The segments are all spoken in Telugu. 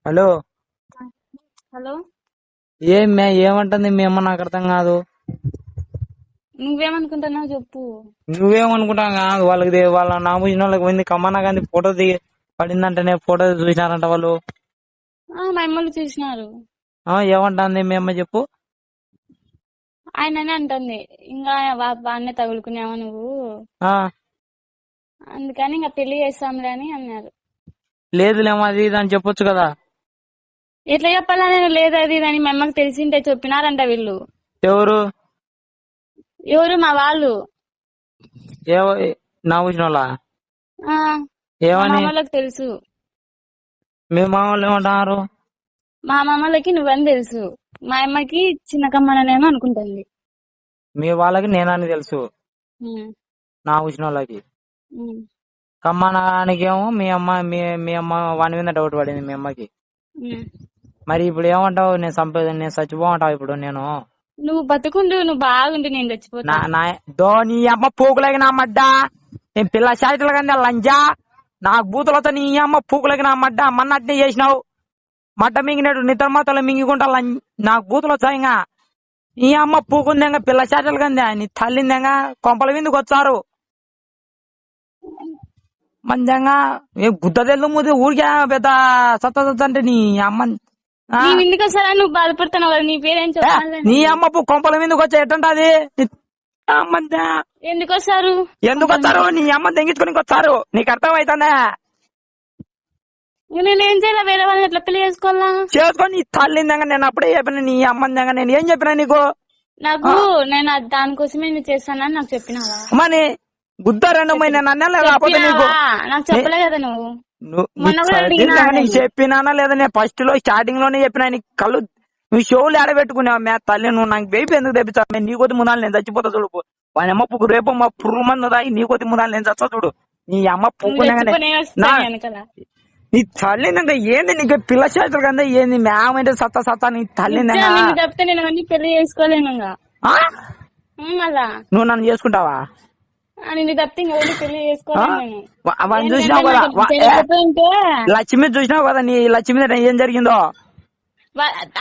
హలో. హలో, ఏమంటుంది మీ అమ్మ? నాకు అర్థం కాదు. నువ్వేమనుకుంటున్నావు చెప్పు. నువ్వేమనుకుంటావు కాదు. వాళ్ళ నామూసిన వాళ్ళకి పోయింది కమ్మన్న గాంధీ ఫోటో దిగి పడిందంటేనే ఫోటో చూసినారంట వాళ్ళు. మా అమ్మలు చూసినారు. ఏమంటుంది మీ అమ్మ చెప్పు. ఆయననే అంటుంది ఇంకా బాగానే తగులుకున్నావా నువ్వు, ఆ అందుకని ఇంకా పెళ్లి చేస్తాంలే అని అన్నారు. లేదులేమో అది ఇది అని చెప్పొచ్చు కదా. ఎట్లా చెప్పాలా నేను లేదు అది ఇది అని మా అమ్మకి తెలిసింటే చెప్పినారంట వీళ్ళు. ఎవరు ఎవరు మా వాళ్ళు. నామూసిన వాళ్ళ ఆ మా ఏమని మామలకు తెలుసు. మీ మామ వాళ్ళు ఏమంటున్నారు? మా మామలకి నువ్వని తెలుసు. మా అమ్మకి చిన్న కమ్మననేమో అనుకుంటుంది. మీ వాళ్ళకి నేనని తెలుసు. ఉమ్, నామూసిన వాళ్ళకి ఉమ్, కమ్మనానికి ఏమో మీ అమ్మ వాని మీద డౌట్ పడింది మీ అమ్మకి. ఉమ్. మరి ఇప్పుడు ఏమంటావు? నేను చచ్చిపోమంటావు ఇప్పుడు నేను? నువ్వు బతుకుండు, నువ్వు బాగుండు, నేను చచ్చిపోతా. నీ అమ్మ పూకులకి నా మడ్డ. నేను పిల్ల శాఖలు కానీ లంజా నాకు బూతులతో నీ అమ్మ పూకులకి నా మడ్డ. మన్నట్నే చేసినావు. మడ్డ మింగినట్టు నిద్ర మాతలో మింగికుంటా నాకు బూతులు వచ్చాయిగా. నీ అమ్మ పూకుందేగా పిల్ల శాఖలు కందా నీ తల్లిందేగా కొంపల విందుకు వచ్చారు మంజంగా. గుద్ద తెల్లు ముద్దు ఊరికే పెద్ద సత్త అంటే నీ అమ్మ. నీవు ఇందుకు వస్తారా? నువ్వు బాధపడుతున్నావు కదా, నీ పేరేం చెప్పాలి. నీ అమ్మ కొంపల మీదకి వచ్చా ఎట్టంటది? ఎందుకు వస్తారు? ఎందుకు వచ్చారు? నీ అమ్మ తెంగించుకుని వచ్చారు. నీకు అర్థం అవుతుందా? నేను ఏం చేయాలి? వేరే వాళ్ళని ఎట్లా పెళ్లి చేసుకోవాలా? చేసుకొని నీ తల్లిందంగా నేను అప్పుడే చెప్పిన. నీ అమ్మందంగా నేను ఏం చెప్పినా నీకు? నాకు నేను దానికోసమే నువ్వు చేస్తానని నాకు చెప్పినావా? మరి గుద్ద 2 నేను అన్నా లేకపోతే నీకు నాకు చెప్పలే కదా నువ్వు. నీకు చెప్పినానా లేదా? నేను ఫస్ట్ లో స్టార్టింగ్ లోనే చెప్పినా. నీ కళ్ళు నువ్వు షోలు ఆడబెట్టుకున్నావు. మే తల్లి నువ్వు నాకు బేబీ ఎందుకు తెప్పించావు? నీ కొద్ది మునాలు నేను చచ్చిపోతా చూడు. వాని అమ్మ పువ్వు రేపు మా పుర్రు మంది దాయి నీ కొద్ది మునాలు నేను చచ్చా చూడు. నీ అమ్మ పువ్వుకున్నా నీ తల్లిందంటే ఏంది? నీకు పిల్ల చేతులు కదా ఏంది? మేమంటే సత్తా నీ తల్లిందంగా. తప్పితే నేను అన్ని పెళ్లి చేసుకోలేను. నువ్వు నన్ను చేసుకుంటావా? నిన్ను తప్పితే ఇంకెవరిని పెళ్లి చేసుకోలేను. అవన్నీ చూసినావు కదా. లక్ష్మి చూసినావు కదా. నీ లక్ష్మి ఏం జరిగిందో?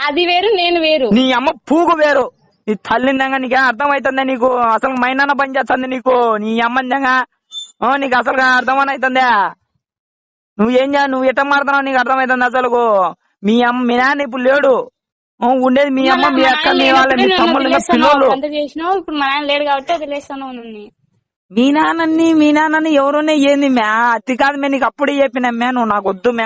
అది వేరు, నేను వేరు. నీ అమ్మ పూగు వేరు. నీ తల్లిందంగా నీకేం అర్థం అవుతుందా? నీకు అసలు మైనాన్న పని చేస్తుంది నీకు. నీ అమ్మందంగా నీకు అసలు అర్థమని అవుతుందా? నువ్వు ఎట్ట మారుతున్నావు? నీకు అర్థమవుతుంది అసలు? మీ నాన్న ఇప్పుడు లేడు. ఉండేది మీ అమ్మ, మీ అక్క, మీ వాళ్ళ, మీ తమ్ముళ్ళు, పిల్లలు. ఇప్పుడు మా నాన్న లేడు కాబట్టి వదిలేస్తాను. మీ నాన్నని ఎవరునే ఏంది మ్యా? అతి కాదు మే. నీకు అప్పుడే చెప్పినా మే నువ్వు నాకు వద్దు మే.